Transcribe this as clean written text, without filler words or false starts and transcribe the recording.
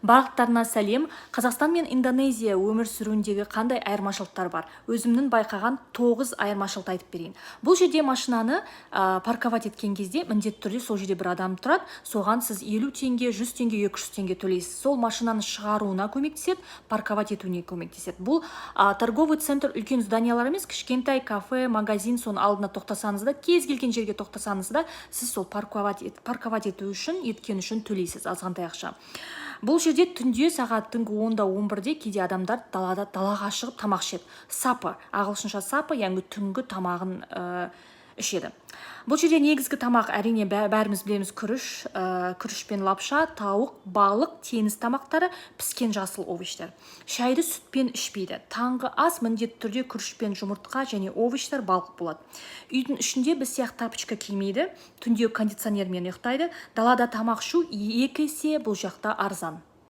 Барлықтарына сәлем. Қазақстан мен Индонезия өмір сүруіндегі қандай айырмашылықтар бар? Өзімнің байқаған 9 айырмашылықты айтып берейін. Бұл жерде машинаны парковать еткен кезде міндетті түрде сол жерде бір адам тұрады. Соған сіз 50 теңге, 100 теңге, 200 теңге төлейсіз. Сол машинаны шығаруына көмектеседі, парковать етуіне көмектеседі. Бұл торговый центр үлкен зданиялар емес, кішкентай кафе, магазин, соның алдына тоқтасаңыз да, кез келген жерге тоқтасаңыз да, сіз сол парковать ету үшін, еткен үшін төлейсіз азғантай ақша. Бұл жерде түнде сағат түнгі 10-да 11-де кейде адамдар далаға шығып тамақ ішеді. Сапы, ағылшынша сапы, яғни түнгі тамағын ішеді. Бұл жерде негізгі тамақ әрине бәріміз білеміз: күріш пен лапша, тауық, балық, теңіз тамақтары, піскен жасыл овощтар. Шайды сүтпен ішпейді. Таңғы ас міндетті түрде күріш пен жұмыртқа және овощтар, балық болады. Үйдің ішінде біз сияқты тапочка кимейді, түнде кондиционермен ұйықтайды. Далада тамақ ішу 2 есе бұл жақта арзан.